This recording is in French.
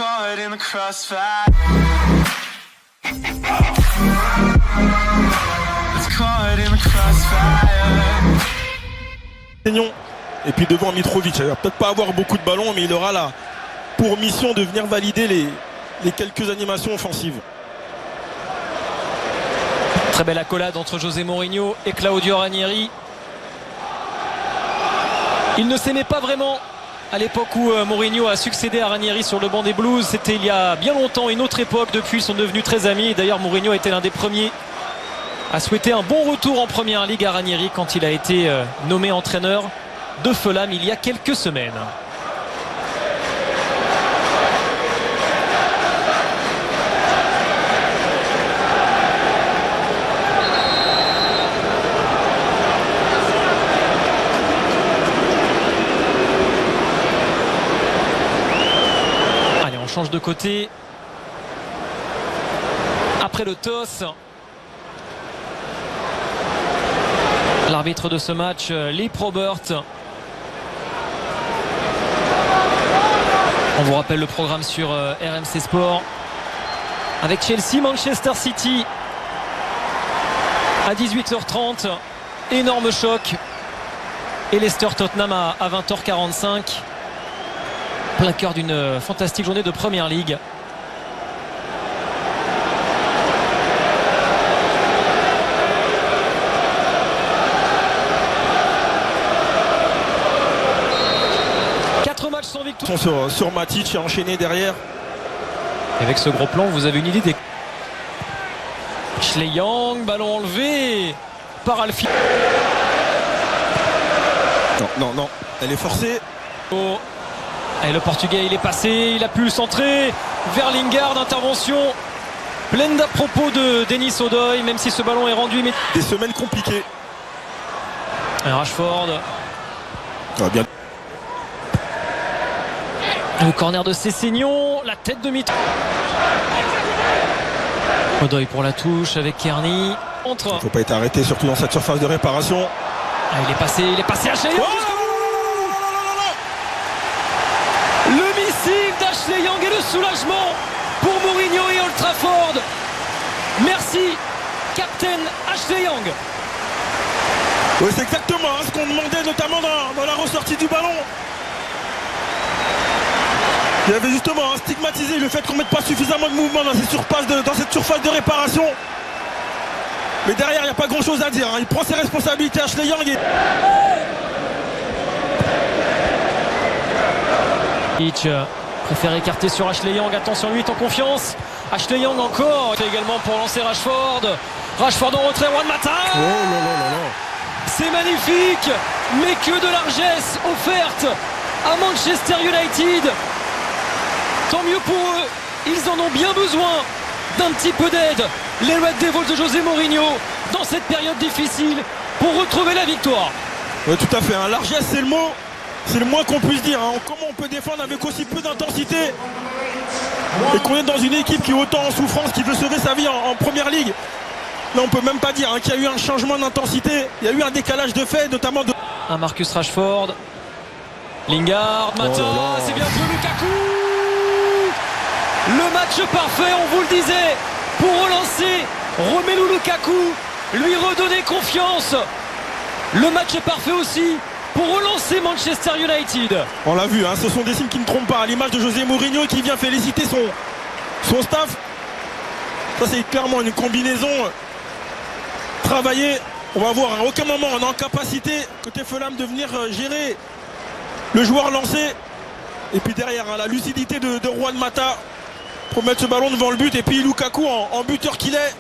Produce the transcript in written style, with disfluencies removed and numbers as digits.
caught in the crossfire. It's caught in the crossfire. Et puis devant Mitrovic, il va peut-être pas avoir beaucoup de ballons, mais il aura là pour mission de venir valider les quelques animations offensives. Très belle accolade entre José Mourinho et Claudio Ranieri. Ils ne s'aimaient pas vraiment à l'époque où Mourinho a succédé à Ranieri sur le banc des Blues. C'était il y a bien longtemps, une autre époque. Depuis, ils sont devenus très amis. D'ailleurs, Mourinho était l'un des premiers à souhaiter un bon retour en Première Ligue à Ranieri quand il a été nommé entraîneur de Fulham il y a quelques semaines. Allez, on change de côté. Après le toss, l'arbitre de ce match, Lee Probert. On vous rappelle le programme sur RMC Sport avec Chelsea, Manchester City à 18h30. Énorme choc. Et Leicester Tottenham à 20h45. Plein cœur d'une fantastique journée de Première Ligue. Sans victoire. Sur Matic et enchaîné derrière. Et avec ce gros plan, vous avez une idée des... Ashley Young, ballon enlevé par Alfie. Non, elle est forcée. Oh. Et le Portugais, il est passé, il a pu le centrer vers Lingard, intervention pleine d'à propos de Denis Odoi, même si ce ballon est rendu. Mais... Des semaines compliquées. Et Rashford. Ça va bien. Le corner de Sessegnon, la tête de Mitro. Odoi pour la touche avec Kearney. Il ne faut pas être arrêté, surtout dans cette surface de réparation. Ah, il est passé Ashley Young. Le missile d'Ashley Young et le soulagement pour Mourinho et Old Trafford. Merci, Captain Ashley Young. Oui, c'est exactement ce qu'on demandait, notamment dans la ressortie du ballon. Il avait justement stigmatisé le fait qu'on ne mette pas suffisamment de mouvement dans cette surface de réparation. Mais derrière, il n'y a pas grand chose à dire. Il prend ses responsabilités, Ashley Young. Hitch préfère écarter sur Ashley Young. Attention, lui est en confiance. Ashley Young encore. Également pour lancer Rashford. Rashford en retrait, Juan Mata. Oh là là là là. C'est magnifique. Mais que de largesse offerte à Manchester United. Tant mieux pour eux, ils en ont bien besoin d'un petit peu d'aide. Les Red Devils de José Mourinho dans cette période difficile pour retrouver la victoire. Oui, tout à fait, hein. Largesse, c'est le mot, c'est le moins qu'on puisse dire. Hein. Comment on peut défendre avec aussi peu d'intensité et qu'on est dans une équipe qui est autant en souffrance, qui veut sauver sa vie en Première Ligue. Là, on peut même pas dire hein, qu'il y a eu un changement d'intensité. Il y a eu un décalage de fait, notamment de... Un Marcus Rashford, Lingard, Mata, c'est bien joué Lukaku. Le match parfait, on vous le disait, pour relancer Romelu Lukaku, lui redonner confiance. Le match est parfait aussi pour relancer Manchester United. On l'a vu, hein, ce sont des signes qui ne trompent pas. À l'image de José Mourinho qui vient féliciter son staff. Ça, c'est clairement une combinaison travaillée. On va voir, à aucun moment on est en capacité, côté Fulham, de venir gérer le joueur lancé. Et puis derrière, hein, la lucidité de Juan Mata pour mettre ce ballon devant le but. Et puis Lukaku en buteur qu'il est,